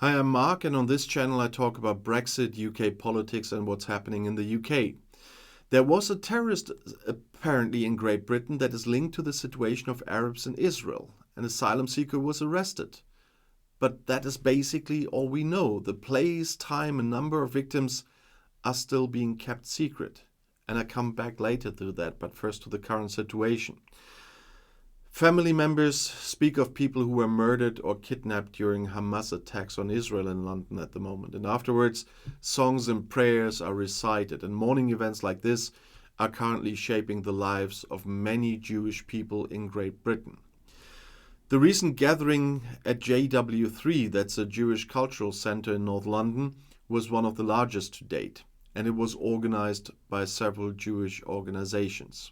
Hi, I'm Marc, and on this channel I talk about Brexit, UK politics, and what's happening in the UK. There was a terrorist apparently in Great Britain that is linked to the situation of Arabs in Israel. An asylum seeker was arrested. But that is basically all we know. The place, time, and number of victims are still being kept secret. And I come back later to that, but first to the current situation. Family members speak of people who were murdered or kidnapped during Hamas attacks on Israel in London at the moment. And afterwards, songs and prayers are recited. And mourning events like this are currently shaping the lives of many Jewish people in Great Britain. The recent gathering at JW3, that's a Jewish cultural center in North London, was one of the largest to date. And it was organized by several Jewish organizations.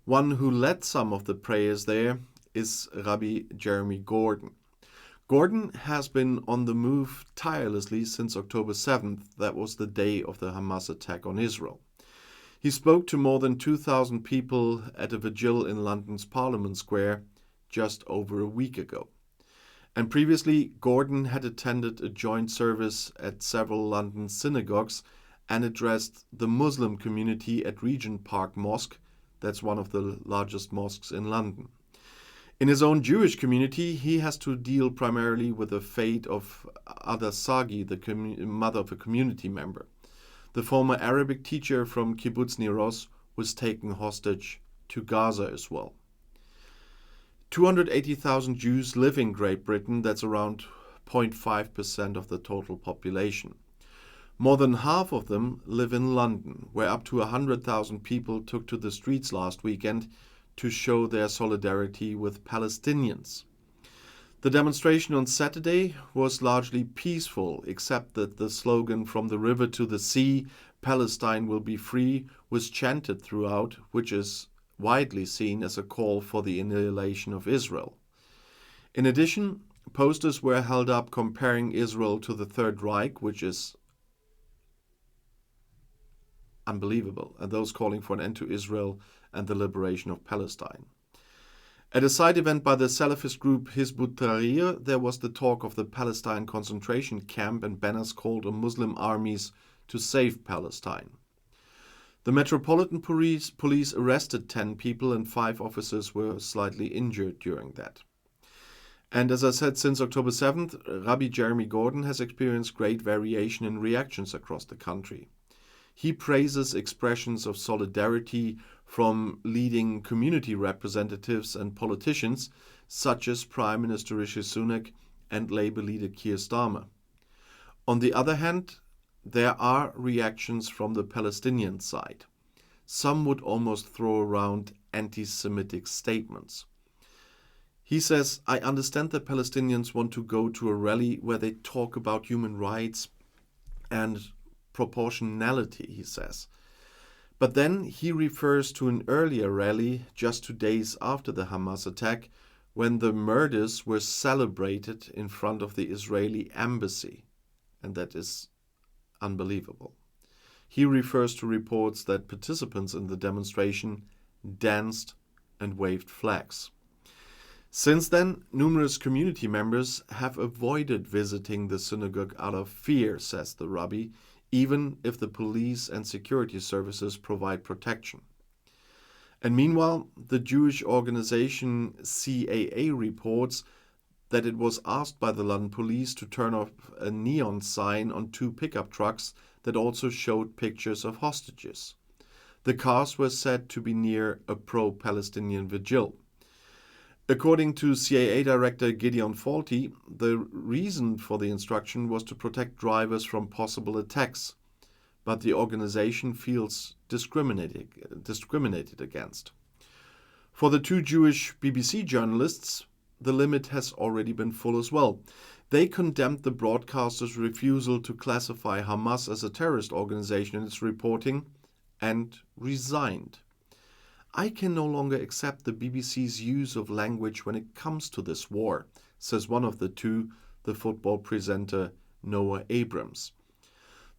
One who led some of the prayers there is Rabbi Jeremy Gordon. Gordon has been on the move tirelessly since October 7th. That was the day of the Hamas attack on Israel. He spoke to more than 2,000 people at a vigil in London's Parliament Square just over a week ago. And previously, Gordon had attended a joint service at several London synagogues and addressed the Muslim community at Regent Park Mosque. That's one of the largest mosques in London. In his own Jewish community, he has to deal primarily with the fate of Ada Sagi, the mother of a community member. The former Arabic teacher from Kibbutz Niros was taken hostage to Gaza as well. 280,000 Jews live in Great Britain. That's around 0.5% of the total population. More than half of them live in London, where up to 100,000 people took to the streets last weekend to show their solidarity with Palestinians. The demonstration on Saturday was largely peaceful, except that the slogan "From the river to the sea, Palestine will be free" was chanted throughout, which is widely seen as a call for the annihilation of Israel. In addition, posters were held up comparing Israel to the Third Reich, which is unbelievable, and those calling for an end to Israel and the liberation of Palestine. At a side event by the Salafist group Hizb ut-Tahrir, there was the talk of the Palestine concentration camp and banners called on Muslim armies to save Palestine. The Metropolitan Police arrested 10 people and 5 officers were slightly injured during that. And as I said, since October 7th, Rabbi Jeremy Gordon has experienced great variation in reactions across the country. He praises expressions of solidarity from leading community representatives and politicians such as Prime Minister Rishi Sunak and Labour leader Keir Starmer. On the other hand, there are reactions from the Palestinian side. Some would almost throw around anti-Semitic statements. He says, "I understand that Palestinians want to go to a rally where they talk about human rights and proportionality," he says. But then he refers to an earlier rally just 2 days after the Hamas attack when the murders were celebrated in front of the Israeli embassy. And that is unbelievable. He refers to reports that participants in the demonstration danced and waved flags. Since then, numerous community members have avoided visiting the synagogue out of fear, says the rabbi, even if the police and security services provide protection. And meanwhile, the Jewish organization CAA reports that it was asked by the London police to turn off a neon sign on 2 pickup trucks that also showed pictures of hostages. The cars were said to be near a pro-Palestinian vigil. According to CAA Director Gideon Faulty, the reason for the instruction was to protect drivers from possible attacks, but the organization feels discriminated against. For the 2 Jewish BBC journalists, the limit has already been full as well. They condemned the broadcaster's refusal to classify Hamas as a terrorist organization in its reporting and resigned. "I can no longer accept the BBC's use of language when it comes to this war," says one of the 2, the football presenter Noah Abrams.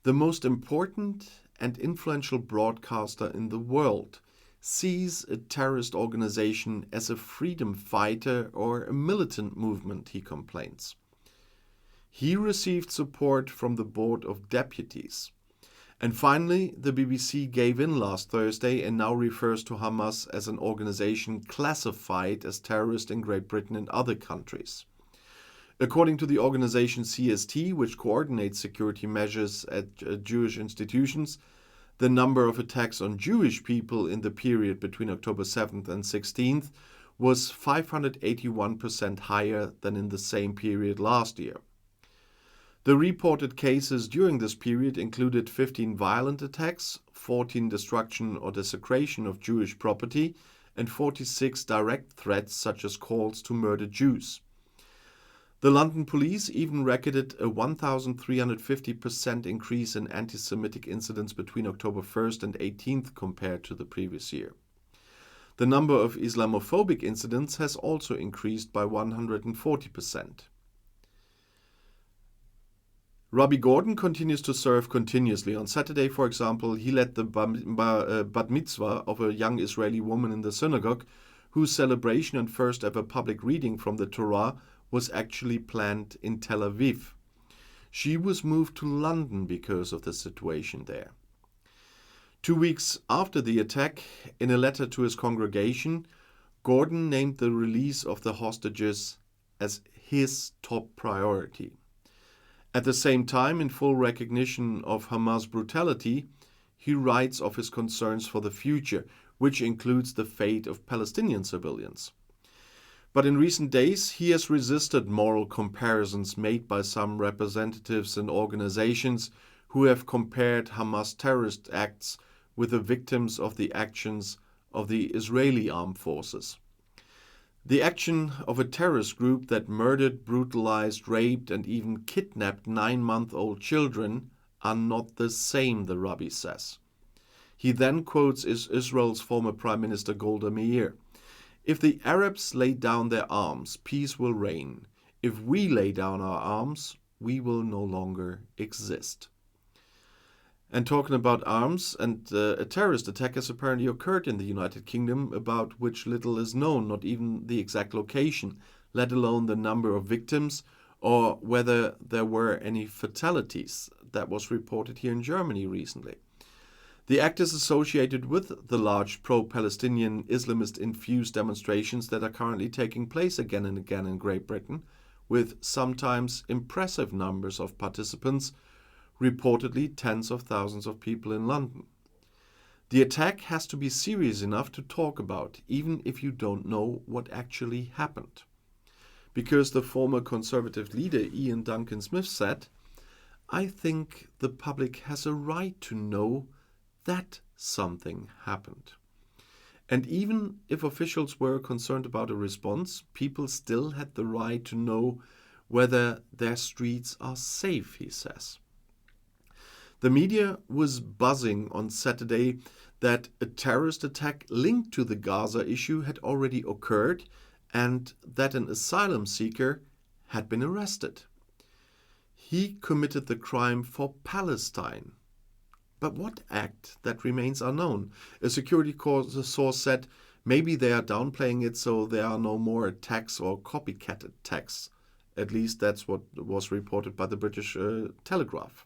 "The most important and influential broadcaster in the world sees a terrorist organization as a freedom fighter or a militant movement," he complains. He received support from the Board of Deputies. And finally, the BBC gave in last Thursday and now refers to Hamas as an organization classified as terrorist in Great Britain and other countries. According to the organization CST, which coordinates security measures at Jewish institutions, the number of attacks on Jewish people in the period between October 7th and 16th was 581% higher than in the same period last year. The reported cases during this period included 15 violent attacks, 14 destruction or desecration of Jewish property, and 46 direct threats such as calls to murder Jews. The London police even recorded a 1,350% increase in anti-Semitic incidents between October 1st and 18th compared to the previous year. The number of Islamophobic incidents has also increased by 140%. Rabbi Gordon continues to serve continuously. On Saturday, for example, he led the bat mitzvah of a young Israeli woman in the synagogue, whose celebration and first ever public reading from the Torah was actually planned in Tel Aviv. She was moved to London because of the situation there. 2 weeks after the attack, in a letter to his congregation, Gordon named the release of the hostages as his top priority. At the same time, in full recognition of Hamas brutality, he writes of his concerns for the future, which includes the fate of Palestinian civilians. But in recent days, he has resisted moral comparisons made by some representatives and organizations who have compared Hamas terrorist acts with the victims of the actions of the Israeli armed forces. The action of a terrorist group that murdered, brutalized, raped, and even kidnapped 9-month-old children are not the same, the rabbi says. He then quotes Israel's former Prime Minister Golda Meir. If the Arabs lay down their arms, peace will reign. If we lay down our arms, we will no longer exist. And talking about arms, a terrorist attack has apparently occurred in the United Kingdom, about which little is known, not even the exact location, let alone the number of victims or whether there were any fatalities. That was reported here in Germany recently. The act is associated with the large pro-Palestinian Islamist-infused demonstrations that are currently taking place again and again in Great Britain, with sometimes impressive numbers of participants, reportedly tens of thousands of people in London. The attack has to be serious enough to talk about, even if you don't know what actually happened. Because the former Conservative leader Ian Duncan Smith said, "I think the public has a right to know that something happened." And even if officials were concerned about a response, people still had the right to know whether their streets are safe, he says. The media was buzzing on Saturday that a terrorist attack linked to the Gaza issue had already occurred and that an asylum seeker had been arrested. He committed the crime for Palestine. But what act? That remains unknown. A security source said maybe they are downplaying it so there are no more attacks or copycat attacks. At least that's what was reported by the British Telegraph.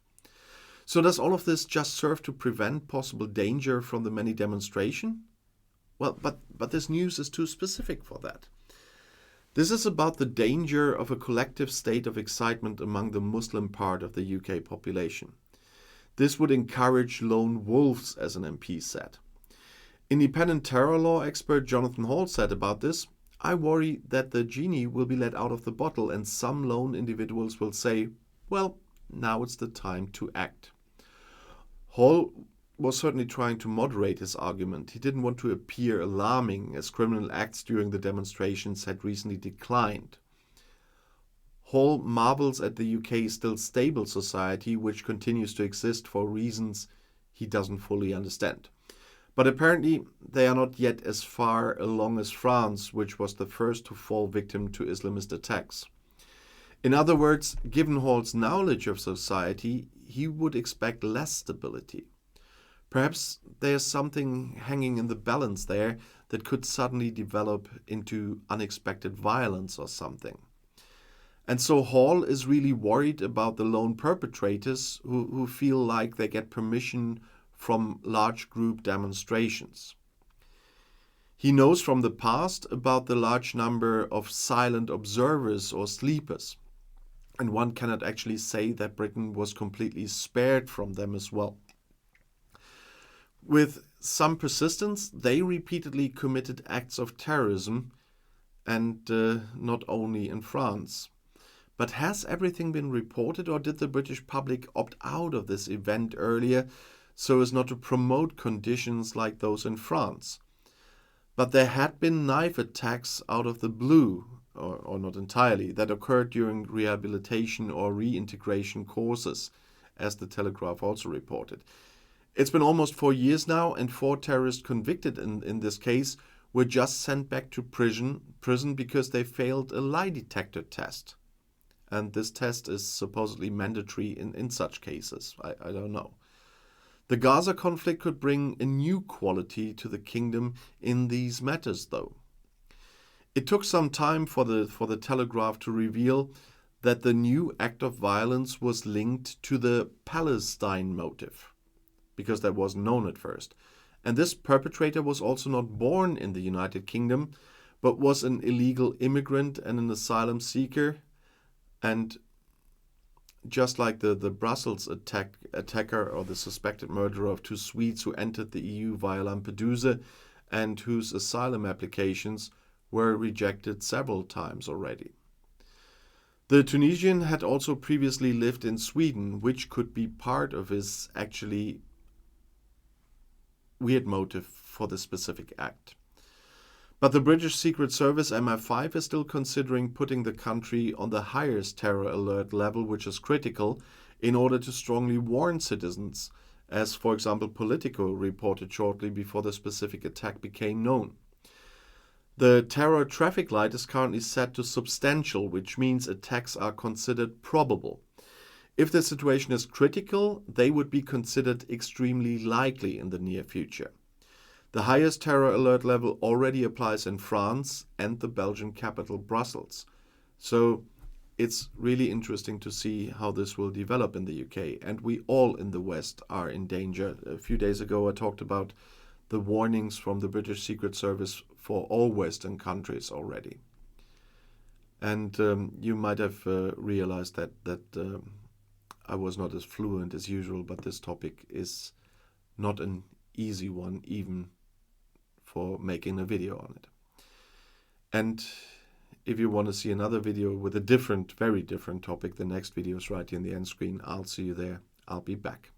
So does all of this just serve to prevent possible danger from the many demonstrations? Well, but this news is too specific for that. This is about the danger of a collective state of excitement among the Muslim part of the UK population. This would encourage lone wolves, as an MP said. Independent terror law expert Jonathan Hall said about this, "I worry that the genie will be let out of the bottle and some lone individuals will say, well, now it's the time to act." Hall was certainly trying to moderate his argument. He didn't want to appear alarming, as criminal acts during the demonstrations had recently declined. Hall marvels at the UK's still stable society, which continues to exist for reasons he doesn't fully understand. But apparently they are not yet as far along as France, which was the first to fall victim to Islamist attacks. In other words, given Hall's knowledge of society, he would expect less stability. Perhaps there's something hanging in the balance there that could suddenly develop into unexpected violence or something. And so Hall is really worried about the lone perpetrators who feel like they get permission from large group demonstrations. He knows from the past about the large number of silent observers or sleepers, and one cannot actually say that Britain was completely spared from them as well. With some persistence, they repeatedly committed acts of terrorism, and not only in France. But has everything been reported, or did the British public opt out of this event earlier so as not to promote conditions like those in France? But there had been knife attacks out of the blue, or not entirely, that occurred during rehabilitation or reintegration courses, as the Telegraph also reported. It's been almost 4 years now, and 4 terrorists convicted in this case were just sent back to prison because they failed a lie detector test. And this test is supposedly mandatory in such cases. I don't know. The Gaza conflict could bring a new quality to the kingdom in these matters, though. It took some time for the Telegraph to reveal that the new act of violence was linked to the Palestine motive, because that wasn't known at first. And this perpetrator was also not born in the United Kingdom, but was an illegal immigrant and an asylum seeker. And just like the Brussels attacker or the suspected murderer of 2 Swedes who entered the EU via Lampedusa and whose asylum applications were rejected several times already. The Tunisian had also previously lived in Sweden, which could be part of his actually weird motive for the specific act. But the British Secret Service MI5 is still considering putting the country on the highest terror alert level, which is critical, in order to strongly warn citizens, as for example Politico reported shortly before the specific attack became known. The terror traffic light is currently set to substantial, which means attacks are considered probable. If the situation is critical, they would be considered extremely likely in the near future. The highest terror alert level already applies in France and the Belgian capital, Brussels. So it's really interesting to see how this will develop in the UK. And we all in the West are in danger. A few days ago, I talked about the warnings from the British Secret Service for all Western countries already. And you might have realized that I was not as fluent as usual, but this topic is not an easy one, even for making a video on it. And if you want to see another video with a different, very different topic, the next video is right here in the end screen. I'll see you there. I'll be back.